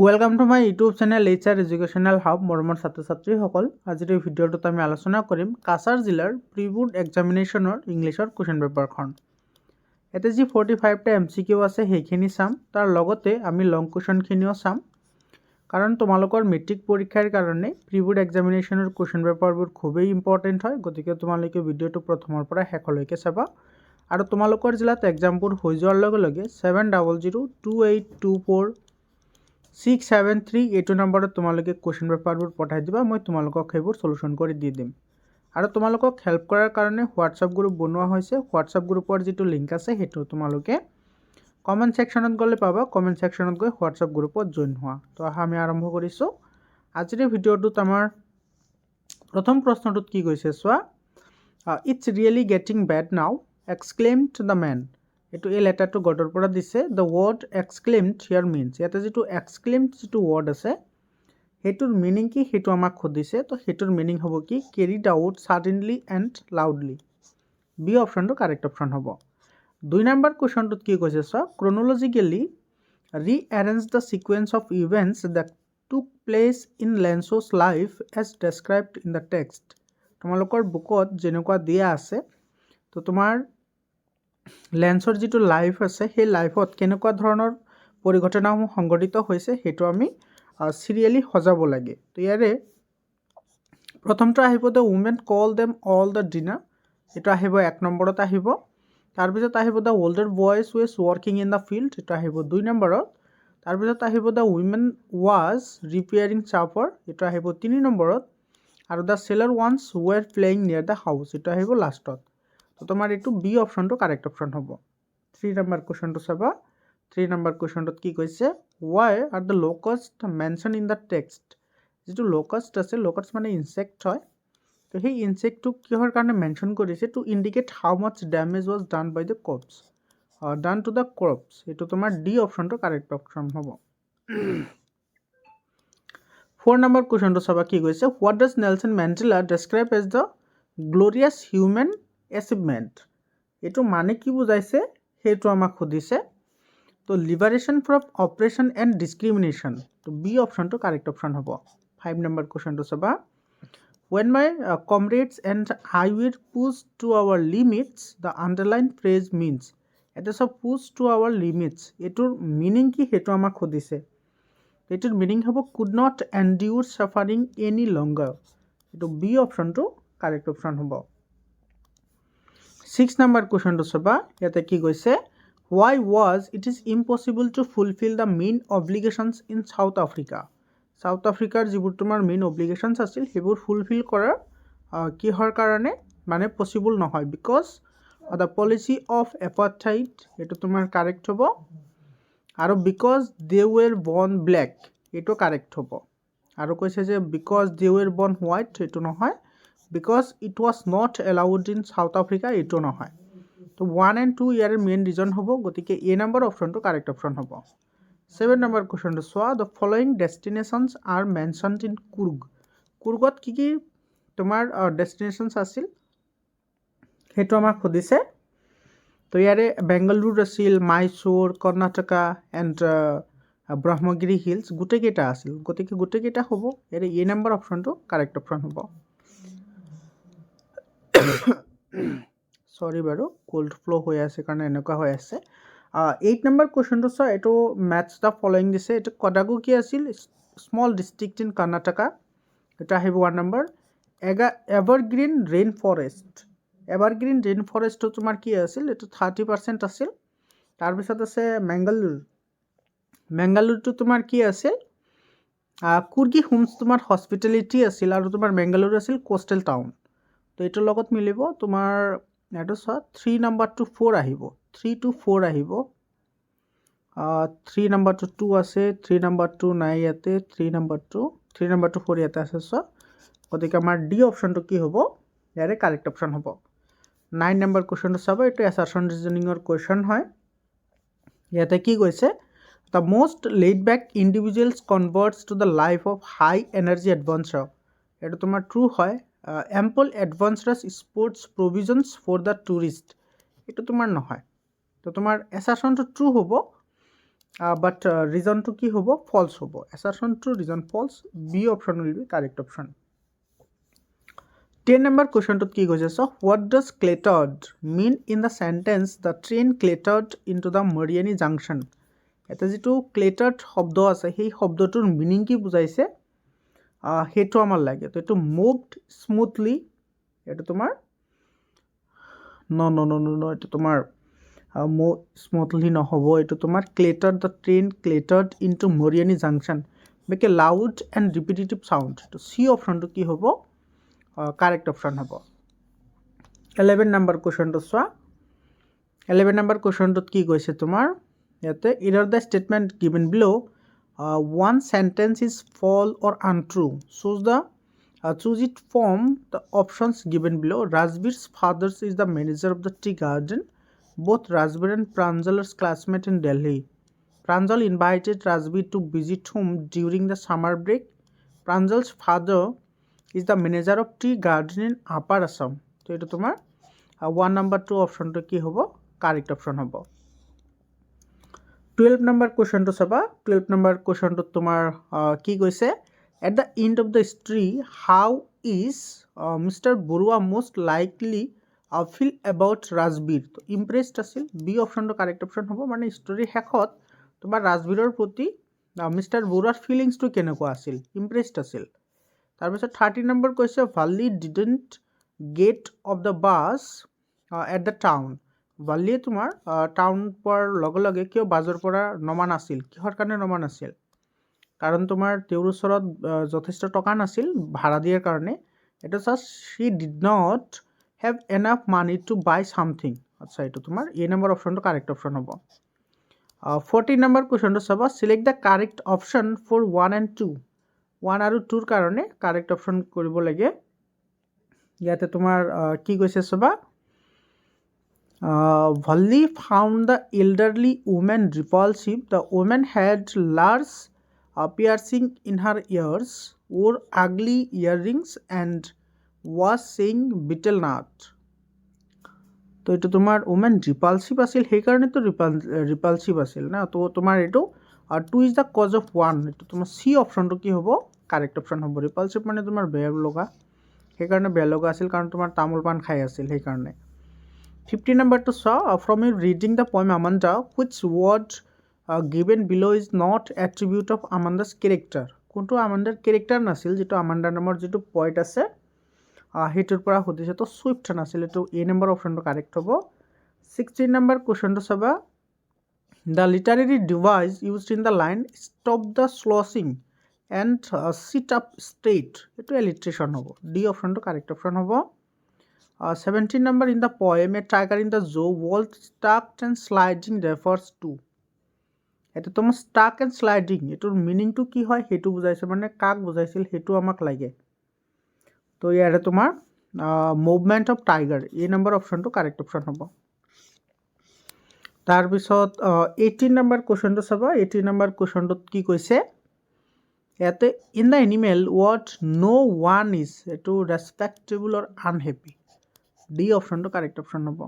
Welcome to my YouTube channel HR educational hub মৰমৰ ছাত্ৰ ছাত্ৰীসকল। আজিৰ এই ভিডিঅ'টোত আমি আলোচনা কৰিম কাছাৰ জিলাৰ প্ৰি বোৰ্ড এক্সামিনেশ্যনৰ ইংলিছৰ কুৱেশ্যন পেপাৰখন। ইয়াতে যি 45টা MCQ আছে সেইখিনি চাম, তাৰ লগতে আমি লং কুৱেশ্যনখিনিও চাম, কাৰণ তোমালোকৰ মেট্ৰিক পৰীক্ষাৰ কাৰণে প্ৰি বোৰ্ড এক্সামিনেশ্যনৰ কুৱেশ্যন পেপাৰবোৰ খুবেই ইম্পৰ্টেণ্ট হয়। গতিকে তোমালোকে ভিডিঅ'টো প্ৰথমৰ পৰা শেষলৈকে চাবা। আৰু তোমালোকৰ জিলাত এক্সামবোৰ হৈ যোৱাৰ লগে লগে 7002824673 এইটো নম্বৰত তোমালোকে কুৱেশ্যন পেপাৰবোৰ পঠাই দিবা, মই তোমালোকক সেইবোৰ সলিউশ্যন কৰি দি দিম। আৰু তোমালোকক হেল্প কৰাৰ কাৰণে হোৱাটছআপ গ্ৰুপ বনোৱা হৈছে। হোৱাটছআপ গ্ৰুপৰ যিটো লিংক আছে সেইটো তোমালোকে কমেণ্ট ছেকশ্যনত গ'লে পাবা, কমেণ্ট ছেকশ্যনত গৈ হোৱাটছআপ গ্ৰুপত জইন হোৱা। তো আমি আৰম্ভ কৰিছোঁ আজিৰ ভিডিঅ'টোত। আমাৰ প্ৰথম প্ৰশ্নটোত কি কৈছে চোৱা, it's really getting bad now exclaimed the men. এইটো এই লেটাৰটো গডৰ পৰা দিছে। The word exclaimed here means, ইয়াতে যিটো এক্সক্লেইমড যিটো ৱৰ্ড আছে সেইটোৰ মিনিং কি সেইটো আমাক সুধিছে। তো সেইটোৰ মিনিং হ'ব কি, carried out suddenly and loudly. B অপশ্যনটো কাৰেক্ট অপশ্যন হ'ব। 2 নম্বৰ কুৱেশ্যনটোত কি কৈছে চোৱা, chronologically rearrange the sequence of events that took place in Lencho's life as described in the text. তোমালোকৰ বুকত যেনেকুৱা দিয়া আছে, তো তোমাৰ লেন্সৰ যিটো লাইফ আছে সেই লাইফত কেনেকুৱা ধৰণৰ পৰিঘটনাসমূহ সংঘটিত হৈছে সেইটো আমি চিৰিয়েলি সজাব লাগে। তো ইয়াৰে প্ৰথমটো আহিব the women call them all the dinner, এইটো আহিব 1 নম্বৰত আহিব। তাৰপিছত আহিব the older boys ways working in the field, এইটো আহিব 2 নম্বৰত। তাৰপিছত আহিব the women was repairing Safar, এইটো আহিব 3 নম্বৰত। আৰু দ্য চেলাৰ ওৱান্স ৱেৰ প্লেয়িং নিয়াৰ দ্য হাউচ, এইটো আহিব লাষ্টত। তো তোমাৰ এইটো বি অপশ্যনটো কাৰেক্ট অপশ্যন হ'ব। 3 নম্বৰ কুৱেশ্যনটো চাবা। 3 নম্বৰ কুৱেশ্যনটোত কি কৈছে, why are the locust mentioned in the text. যিটো লোকাষ্ট আছে, লোকাষ্ট মানে ইনচেক্ট হয়। তো সেই ইনচেক্টটোক কিহৰ কাৰণে মেনশ্যন কৰিছে, to indicate how much damage was done by the crops, done to the crops. এইটো তোমাৰ ডি অপশ্যনটো কাৰেক্ট অপশ্যন হ'ব। 4 নম্বৰ কুৱেশ্যনটো চাবা কি কৈছে, what does Nelson Mandela describe as the glorious human achievement. এইটো মানে কি বুজাইছে সেইটো আমাক সুধিছে। তো liberation from oppression and discrimination, তো বি অপশ্যনটো কাৰেক্ট অপশ্যন হ'ব। 5 নম্বৰ কুৱেশ্যনটো চাবা, when my comrades and I will push to our limits the underline phrase means. এটা চব পুছ টু আৱাৰ লিমিটছ, এইটোৰ মিনিং কি সেইটো আমাক সুধিছে। এইটোৰ মিনিং হ'ব could not endure suffering any longer, এইটো বি অপশ্যনটো কাৰেক্ট অপশ্যন হ'ব। 6 নম্বৰ কুৱেশ্যনটো চাবা, ইয়াতে কি কৈছে, why was it is impossible to fulfill the main obligations in South Africa। South আফ্ৰিকাৰ যিবোৰ তোমাৰ মেইন অব্লিগেশ্যনছ আছিল সেইবোৰ ফুলফিল কৰাৰ কিহৰ কাৰণে মানে পচিবল নহয়, বিকজ দ্য পলিচি অফ এপাৰ্থাইড, এইটো তোমাৰ কাৰেক্ট হ'ব। আৰু বিকজ দে ৱেৰ বৰ্ণ ব্লেক, এইটো কাৰেক্ট হ'ব। আৰু কৈছে যে বিকজ দে ৱেৰ বৰ্ণ হোৱাইট, এইটো নহয়। Because it was not allowed in south Africa, এইটো নহয়। তো 1 and 2 ইয়াৰে মেইন ৰিজন হ'ব। গতিকে এ নম্বৰ অপশ্যনটো কাৰেক্ট অপশ্যন হ'ব। 7 নম্বৰ কুৱেশ্যনটো চোৱা, the following destinations are mentioned in Coorg. কুৰ্গত কি কি তোমাৰ ডেষ্টিনেশ্যনছ আছিল সেইটো আমাক সুধিছে। তো ইয়াৰে বেংগালুৰু আছিল, মাইচুৰ, কৰ্ণাটকা এণ্ড ব্ৰহ্মগিৰি হিলছ, গোটেইকেইটা আছিল। গতিকে গোটেইকেইটা হ'ব। ইয়াৰে এ নম্বৰ অপশ্যনটো কাৰেক্ট অপশ্যন হ'ব। চৰি বাৰু, কোল্ড ফ্ল' হৈ আছে কাৰণে এনেকুৱা হৈ আছে। 8 নম্বৰ কুৱেশ্যনটো চোৱা, এইটো মেথছ দ্য ফলোয়িং দিছে। এইটো কডাগু কি আছিল, স্মল ডিষ্ট্ৰিক্ট ইন কৰ্ণাটকা, এইটো আহিব 1 number. Evergreen rain forest, evergreen rain ফৰেষ্টটো তোমাৰ কি আছিল, এইটো 30% আছিল। তাৰপিছত আছে মেংগালুৰু, মেংগালুৰুটো তোমাৰ কি আছিল, কুৰ্গী হোমছ তোমাৰ হস্পিটেলিটি আছিল। আৰু তোমাৰ মেংগালুৰু আছিল কোষ্টেল টাউন। তো এইটোৰ লগত মিলিব তোমাৰ এইটো চোৱা, 3 নম্বৰটো 4 আহিব, 3 to 4 আহিব। 3 নম্বৰটো 2 আছে, 3 নম্বৰটো নাই ইয়াতে, 3 নম্বৰটো 4 ইয়াতে আছে চোৱা। গতিকে আমাৰ ডি অপশ্যনটো কি হ'ব, ইয়াৰে কাৰেক্ট অপশ্যন হ'ব। 9 নম্বৰ কুৱেশ্যনটো চাব, এইটো এছাৰশ্যন ৰিজনিঙৰ কুৱেশ্যন হয়। ইয়াতে কি কৈছে, the most laid back individuals converts to the life of high energy adventure, এইটো তোমাৰ ট্ৰু হয়। Ample adventurous sports provisions for the tourist, এইটো তোমাৰ নহয়। তো তোমাৰ এছাৰশ্যনটো ট্ৰু হ'ব। বাট ৰিজনটো কি হ'ব ফলছ হ'ব assertion true reason false B option will be correct option 10 number questionটোত কি কৈছে so what does clattered mean in the sentence the train clattered into the Mariani junction এটা যেটো clattered শব্দ আছে সেই শব্দটোৰ মিনিং কি বুজাইছে হেতু আমাৰ লাগে তো এটো moved smoothly এটা তোমাৰ no এটা তোমাৰ smoothly নহব এটো তোমাৰ clattered the train clattered into Mariani junction make a loud and repetitive sound তো C option to কি হ'ব correct option হ'ব 11 number question to চোৱা 11 number question to কি কৈছে তোমাৰ ইয়াতে either the statement given below one sentence is false or untrue choose it from the options given below Rajbir's father is the manager of the tea garden both Rajbir and Pranjal are classmates in Delhi Pranjal invited Rajbir to visit home during the summer break Pranjal's father is the manager of tea garden in Upper Assam তো এটা তোমার 1 number 2 অপশনটো কি হ'ব correct option হ'ব 12 number question to চাবা 12 number question to তোমার কি কৈছে at the end of the story how is Mr. Burua most likely feel about Rajbir তো impressed আছিল B option to correct option হ'ব মানে story শেষত তোমার Rajbirৰ প্ৰতি Mr. Buruaৰ feelings to কেনেকুৱা আছিল impressed আছিল তাৰপিছত 30 নম্বৰ কৈছে Valli didn't get off the bus at the town Valli তোমাৰ টাউন পোৱাৰ লগে লগে কিয় বাজৰ পৰা নমা নাছিল কিহৰ কাৰণে নমা নাছিল কাৰণ তোমাৰ তেওঁৰ ওচৰত যথেষ্ট টকা নাছিল ভাড়া দিয়াৰ কাৰণে এটা just she did not have enough money to buy something আচ্ছা এইটো তোমাৰ A নম্বৰ অপশনটো কাৰেক্ট অপশন হ'ব 14 নম্বৰ কোৱেশ্চনটো চাবা select the correct option for 1 and 2 1 আৰু 2 ৰ কাৰণে কাৰেক্ট অপশন কৰিব লাগে ইয়াতে তোমাৰ কি কৈছে চাবা Valli found the elderly woman repulsive the woman had large piercing in her ears wore ugly earrings and was saying betel nut তো এটা তোমার ওমেন রিপালসিভ আছিল সেই কারণে তো রিপালসিভ আছিল না তো তোমার এটো 2 is the cause of 1 এটো তোমার সি অপশনটো কি হ'ব কারেক্ট অপশন হ'ব রিপালসিভ মানে তোমার বেয়া লগা সেই কারণে বেয়া লগা আছিল কারণ তোমার তামোল পান খাই আছিল সেই কারণে 50 number to saw from you reading the poem Amanda which word given below is not attribute of Amanda's character কোনটো আমান্দাৰ ক্যাৰেক্টাৰ নাছিল যেটো আমান্দাৰ নামৰ যেটো পয়েট আছে হেতুৰ পৰা হদিছে তো সুইফট নাছিল এটো A নম্বৰ অপশনটো কাৰেক্ট হ'ব 16 নম্বৰ কোৱেশ্চনটো চাবা the literary device used in the line stop the sloshing and sit up straight এটো alliteration হ'ব D অপশনটো কারেক্ট অপশন হ'ব 17 number in the poem a tiger in the zoo was stuck and sliding refers to এটা তোমার stuck and sliding এটোৰ meaning টু কি হয় হেতু বুজাইছে মানে কাক বুজাইছিল হেতু আমাক লাগে তো ইয়াৰে তোমাৰ movement of tiger A number অপশনটো কাৰেক্ট অপশন হ'ব তাৰ পিছত 18 নম্বৰ কোৱেশ্চনটো চাবা 18 নম্বৰ কোৱেশ্চনটোত কি কৈছে ইয়াতে in the animal what no one is এটো ৰেসপেক্টেবল অৰ আনহ্যাপি D অপশনটো কাৰেক্ট অপশন হ'ব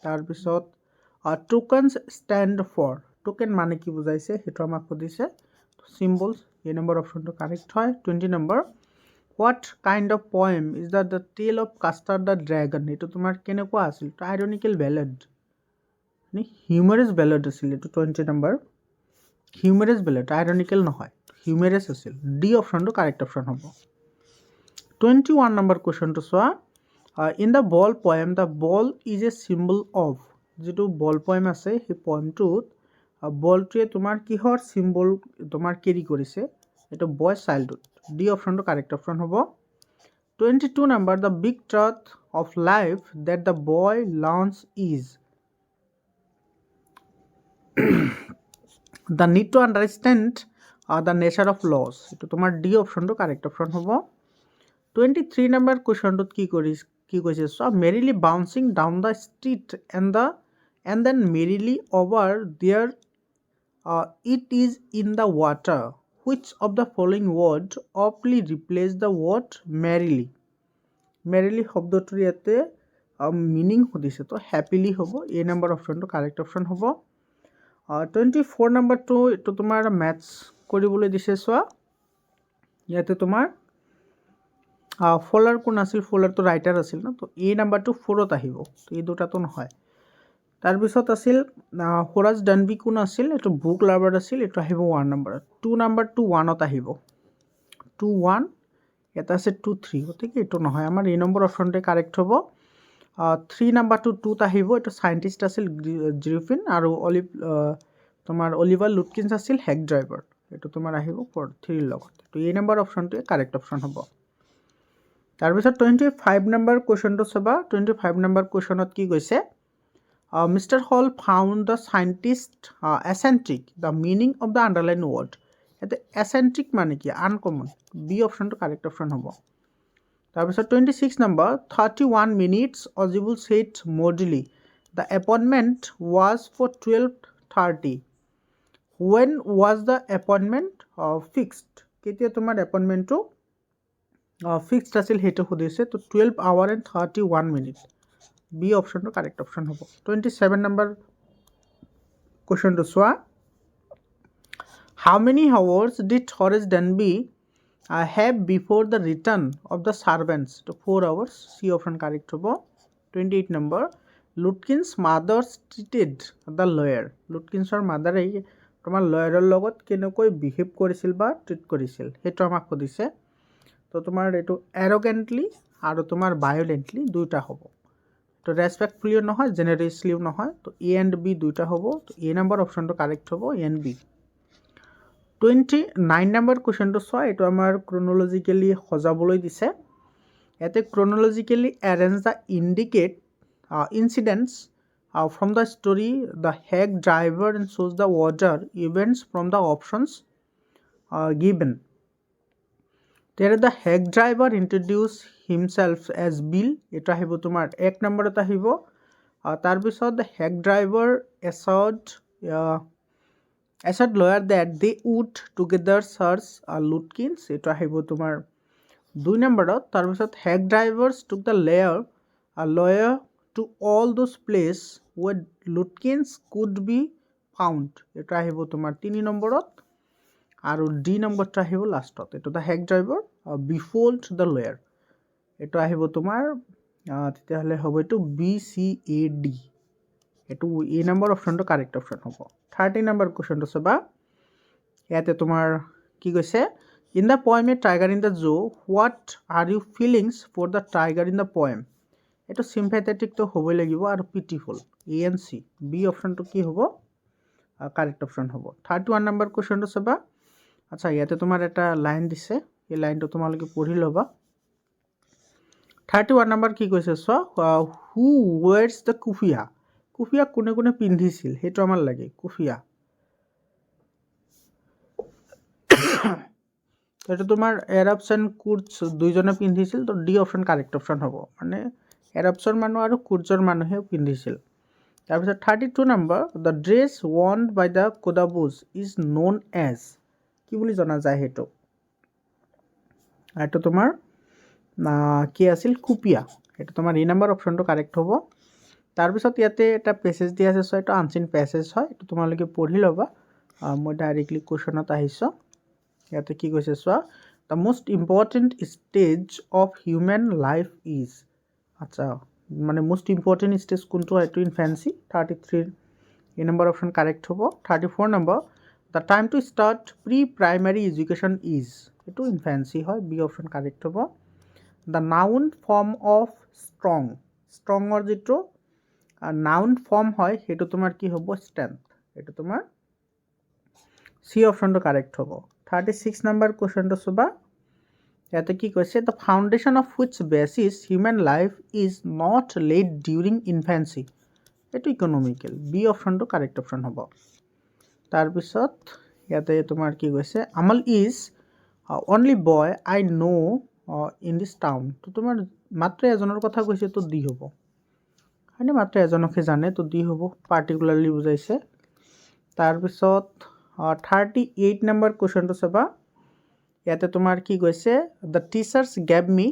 তাৰ পিছত tokens stand for টোকেন মানে কি বুজাইছে হেতু আমাক সুধিছে symbols A নম্বৰ অপশনটো কাৰেক্ট হয় 20 number what kind of poem is that the tale of Castor the dragon এটো তোমাৰ কেনেকুৱা আছিল তো ironical ballad নি humorous ballad আছিল এটো 20 নম্বৰ humorous ballad ironical নহয় humorous আছিল D অপশনটো কাৰেক্ট অপশন হ'ব 21 নম্বৰ কোৱেশ্চনটো চোৱা in the ball poem the ball is a symbol of যেটো বল poem আছে সেই poemটোত বলটোৱে তোমাৰ কিহৰ সিম্বল তোমাৰ কেৰি কৰিছে এটা বয় চাইল্ডহুড D অপশনটো কারেক্ট অপশন হ'ব 22 number the big truth of life that the boy learns is the need to understand the nature of laws এটো তোমাৰ D অপশনটো কাৰেক্ট অপশন হ'ব 23 number কোৱেশ্চনটোত কি কৈছে so merrily bouncing down the street and then merrily over there it is in the water which of the following word aptly replace the word merrily merrily শব্দটোৰ ইয়াতে meaning সুধিছে তো happily হ'ব A number অপশনটো correct option হ'ব 24 নম্বৰটো এইটো তোমাৰ মেথছ কৰিবলৈ দিছে চোৱা ইয়াতে তোমাৰ ফলাৰ কোন আছিল ফলাৰটো ৰাইটাৰ আছিল ন তো এই নাম্বাৰটো 4ত আহিব তো এই দুটাটো নহয় তাৰপিছত আছিল হোৰাছ ডানবি কোন আছিল এইটো বুক লাভাৰ আছিল এইটো আহিব 1 নম্বৰত 2 নাম্বাৰটো 1ত আহিব 2 1 এটা আছে 2 3 গতিকে এইটো নহয় আমাৰ এই নম্বৰ অপশ্যনটোৱে কাৰেক্ট হ'ব 3 নাম্বাৰটো 2ত আহিব এইটো সাইন্টিষ্ট আছিল গ্ৰিফিন আৰু তোমাৰ অলিভাৰ লুটকিন্স আছিল হেক ড্ৰাইভাৰ এইটো তোমাৰ আহিব 3 ৰ লগত তো এই নম্বৰ অপশ্যনটোৱে কাৰেক্ট অপশ্যন হ'ব তাৰপিছত 25 নম্বৰ কুৱেশ্যনটো চাবা 25 নম্বৰ কুৱেশ্যনত কি কৈছে Mr. Hall found the scientist eccentric the meaning of the underlined word এতে eccentric মানে কি আনকমন বি অপশ্যনটো কাৰেক্ট অপশ্যন হ'ব তাৰপিছত 26 number 31 minutes Ozibul said moodily the appointment was for 12:30 when was the appointment fixed কেতিয়া তোমাৰ এপইণ্টমেণ্টটো fixed আছিল সেইটো সুধিছে তো 12 hour and 31 minutes বি অপশ্যনটো কাৰেক্ট অপশ্যন হ'ব 27 নম্বৰ কুৱেশ্যনটো চোৱা how many hours did Horace Danby have before the return of the servants to 4 hours C option correct hobo 28 number Lutkins mother treated the lawyer Lutkins or mother ei tomar lawyer er logot kenokoi behave korisil ba treat korisil hetu amak hodise to tomar etu arrogantly aru tomar violently duita hobo to respectfully nohoy generously nohoy to A and B duita hobo to A number option to correct hobo A and B 29 number কুৱেশ্যনটো চোৱা এইটো আমাৰ chronologically সজাবলৈ দিছে ইয়াতে chronologically arrange the indicate incidents from the story the hack driver and শ্ব'জ the order events from the options given there the heck driver introduce himself as Bill এটা আহিব তোমাৰ 1 নম্বৰত আহিব তাৰ পিছত the heck driver assured lawyer that they would together search Lutkins এটা আহিব তোমাৰ 2 নম্বৰত তাৰ পিছত heck drivers took the lawyer to all those places where Lutkins could be found এটা আহিব তোমাৰ 3 নম্বৰত আৰু ডি নম্বৰটো আহিব লাষ্টত এটো দা হেক ড্ৰাইভাৰ বিফোল্ড দ্য লয়াৰ এটো আহিব তোমাৰ তেতিয়া হলে হ'ব এটো বি সি এ ডি এটো এ নম্বৰ অপচনটো কাৰেক্ট অপচন হ'ব 30 নম্বৰ কোৱেশ্চনটো চাবা ইয়াতে তোমাৰ কি কৈছে in the poem A Tiger in the Zoo what are you feelings for the tiger in the poem এটো সিম্পেথেটিক তো হ'বই লাগিব আৰু পিটিফুল এ এন সি বি অপচনটো কি হ'ব কাৰেক্ট অপচন হ'ব 31 নম্বৰ কোৱেশ্চনটো চাবা আচ্ছা ইয়াতে তোমাৰ এটা লাইন দিছে এই লাইনটো তোমালোকে পঢ়ি লবা 31 নম্বৰ কি কৈছে সো হু ওয়্যাৰস দ্য কুফিয়া কোনে কোনে পিন্ধিছিল হেটো আমাৰ লাগে কুফিয়া এটা তোমাৰ এৰাবছ এণ্ড কুৰ্টছ দুইজনে পিন্ধিছিল তো ডি অপচন কাৰেক্ট অপচন হ'ব মানে এৰাবছৰ মানুহ আৰু কুৰ্টছৰ মানুহে পিন্ধিছিল তাৰপিছত 32 number the dress worn by the Kodabus is known as কি বুলি জনা যায় হেটো এটা তোমাৰ কি আছিল কুপিয়া এটা তোমাৰ এই নম্বৰ অপচনটো কাৰেক্ট হ'ব তাৰ পিছত ইয়াতে এটা পেছেজ দিয়া আছে সো এটা আনচিন পেছেজ হয় এটা তোমালোকে পঢ়ি লবা মই ডাইৰেক্টলি কোৱেশ্চনত আহিছো ইয়াতে কি কৈছে so the most important stage of human life is আচ্ছা মানে most important stage কোনটো হয় টু ইনফ্যান্সি 33 এই নম্বৰ অপচন কাৰেক্ট হ'ব 34 number the time to start pre-primary education is এটো ইনফ্যান্সি হয় বি অপচন কারেক্ট হ'ব the noun form of strong or যেটো noun form হয় হেটো তোমাৰ কি হ'ব strength এটো তোমাৰ সি অপচনটো কাৰেক্ট হ'ব 36 নম্বৰ কোৱেশ্চনটো চাবা ইয়াতে কি কৈছে the foundation of which basis human life is not laid during infancy এটো ইকোনমিক্যাল বি অপচনটো কারেক্ট অপচন হ'ব তাৰ পিছত ইয়াতে তোমাৰ কি কৈছে আমল is only boy I know in this town তো তোমাৰ মাত্ৰ এজনৰ কথা কৈছে তো দি হ'ব মানে মাত্ৰ এজনকে জানে তো দি হ'ব পাৰ্টিকুলাৰলি বুজাইছে তাৰ পিছত 38 নম্বৰ কোৱেশ্চনটো চাবা ইয়াতে তোমাৰ কি কৈছে the teachers gave me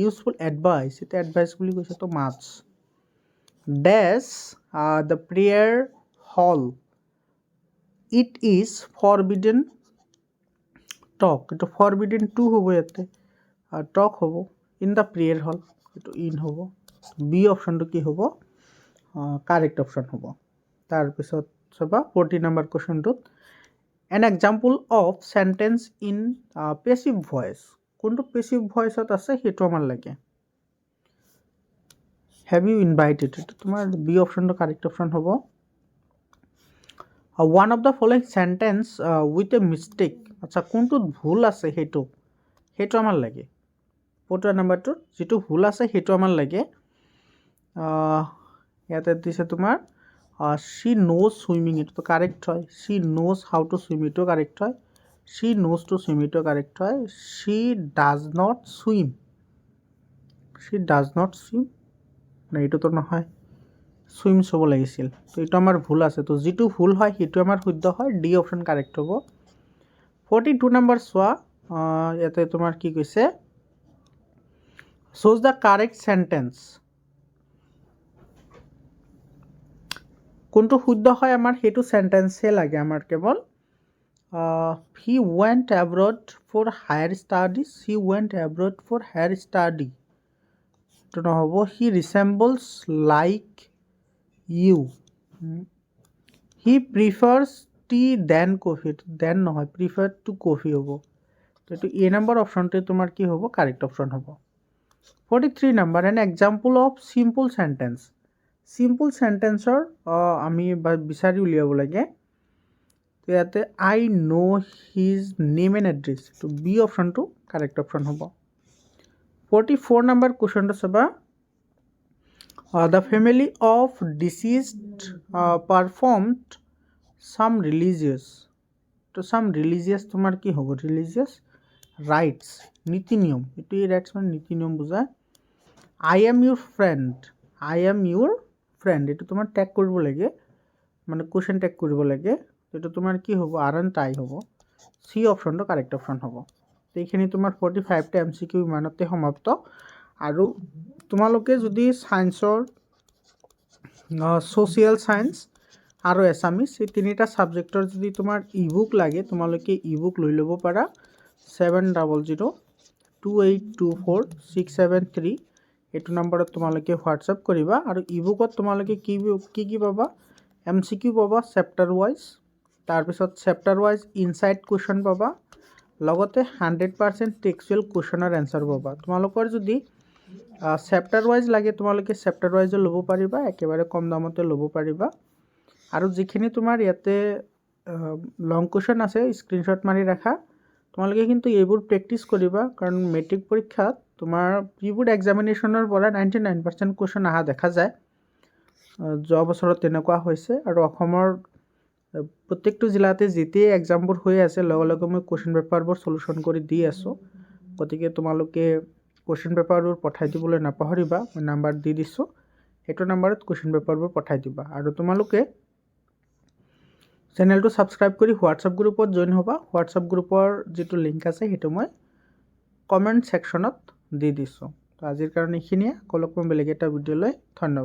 useful advice এটা এডভাইস বুলি কৈছে তো maths dash the prayer hall it is forbidden talk, এইটো ফৰবিডেন টু হ'ব ইয়াতে, আৰু টক হ'ব, ইন দ্য প্ৰেয়াৰ হল, এইটো ইন হ'ব। বি অপশ্যনটো কি হ'ব, কাৰেক্ট অপশ্যন হ'ব। তাৰপিছত চাবা 40 নম্বৰ কুৱেশ্যনটোত an example of sentence in passive voice, কোনটো পেচিভ ভইচত আছে সেইটো আমাৰ লাগে। হেভ ইউ ইনভাইটেড, এইটো তোমাৰ বি অপশ্যনটো কাৰেক্ট অপশ্যন হ'ব। One of the following sentence with a mistake, আচ্ছা কোনটোত ভুল আছে সেইটো আমাৰ লাগে। 40 নম্বৰটোত যিটো ভুল আছে সেইটো আমাৰ লাগে। ইয়াতে দিছে তোমাৰ শ্বি নোজ চুইমিং, এইটো কাৰেক্ট হয়। She knows how to swim, এইটো কাৰেক্ট হয়। শ্বি নোজ টু চুইম, এইটো কাৰেক্ট হয়। She does not swim, she does not swim, নাই এইটোতো নহয়, চুইমছ হ'ব লাগিছিল, তো এইটো আমাৰ ভুল আছে। তো যিটো ভুল হয় সেইটো আমাৰ শুদ্ধ হয়, ডি অপশ্যন কাৰেক্ট হ'ব। 42 নম্বৰ চোৱা, ইয়াতে তোমাৰ কি কৈছে, চ'জ দ্য কাৰেক্ট চেণ্টেন্স, কোনটো শুদ্ধ হয় আমাৰ সেইটো চেণ্টেন্সহে লাগে আমাৰ কেৱল। He went abroad for higher studies, he went abroad for higher study, এইটো নহ'ব। He resembles like you, he prefers tea then coffee, then নহয়, প্ৰিফাৰ টু কফি হ'ব। তো এইটো এ নম্বৰ অপশ্যনটোৱে তোমাৰ কি হ'ব, কাৰেক্ট অপশ্যন হ'ব। 43 number an example of simple sentence, simple চেণ্টেন্সৰ আমি বিচাৰি উলিয়াব লাগে। তো ইয়াতে I know' his name and address, তো বি অপশ্যনটো কাৰেক্ট অপশ্যন হ'ব। 44 নম্বৰ কুৱেশ্যনটো চাবা, the family of deceased performed some religious, তো চাম ৰিলিজিয়াছ তোমাৰ কি হ'ব, ৰিলিজিয়াছ ৰাইটছ, নীতি নিয়ম, এইটো এই ৰাইটছ মানে নীতি নিয়ম বুজায়। I am Euro friend, I am Euro friend, এইটো তোমাৰ টেগ কৰিব লাগে, মানে কুৱেশ্যন টেগ কৰিব লাগে, এইটো তোমাৰ কি হ'ব, আৰ এন টাই হ'ব। চি অপশ্যনটো কাৰেক্ট অপশ্যন হ'ব। এইখিনি তোমাৰ 45টা MCQ ইমানতে সমাপ্ত। আৰু তোমালোকে যদি ছায়েন্সৰ ছ'চিয়েল ছায়েন্স আৰু এছামিছ এই তিনিটা ছাবজেক্টৰ যদি তোমাৰ ই বুক লাগে, তোমালোকে ই বুক লৈ ল'ব পাৰা। 7002824673 এইটো নম্বৰত তোমালোকে হোৱাটছআপ কৰিবা। আৰু ই বুকত তোমালোকে কি পাবা, MCQ পাবা চেপ্টাৰ ৱাইজ, তাৰপিছত চেপ্টাৰ ৱাইজ ইনচাইট কুৱেশ্যন পাবা, লগতে 100% টেক্সচুৱেল কুৱেশ্যনৰ এনচাৰ পাবা। তোমালোকৰ যদি চেপ্টাৰ ৱাইজ লাগে তোমালোকে চেপ্টাৰ ৱাইজো ল'ব পাৰিবা, একেবাৰে কম দামতে ল'ব পাৰিবা। আৰু যিখিনি তোমাৰ ইয়াতে লং কুৱেশ্যন আছে স্ক্ৰীনশ্বট মাৰি ৰাখা, তোমালোকে কিন্তু এইবোৰ প্ৰেক্টিছ কৰিবা, কাৰণ মেট্ৰিক পৰীক্ষাত তোমাৰ প্ৰি বোৰ্ড এক্সামিনেশ্যনৰ পৰা 99% কুৱেশ্যন অহা দেখা যায়। যোৱা বছৰত তেনেকুৱা হৈছে। আৰু অসমৰ প্ৰত্যেকটো জিলাতে যেতিয়াই এক্সামবোৰ হৈ আছে লগে লগে মই কুৱেশ্যন পেপাৰবোৰ চলিউশ্যন কৰি দি আছোঁ। গতিকে তোমালোকে কুৱেশ্যন পেপাৰবোৰ পঠাই দিবলৈ নাপাহৰিবা, মই নাম্বাৰ দি দিছোঁ, সেইটো নাম্বাৰত কুৱেশ্যন পেপাৰবোৰ পঠাই দিবা। আৰু তোমালোকে চেনেলটো ছাবস্ক্ৰাইব কৰি হোৱাটছআপ গ্ৰুপত জইন হ'বা। হোৱাটছআপ গ্ৰুপৰ যিটো লিংক আছে সেইটো মই কমেণ্ট ছেকশ্যনত দি দিছোঁ। তো আজিৰ কাৰণে এইখিনিয়ে, কলক মই বেলেগ এটা ভিডিঅ'লৈ, ধন্যবাদ।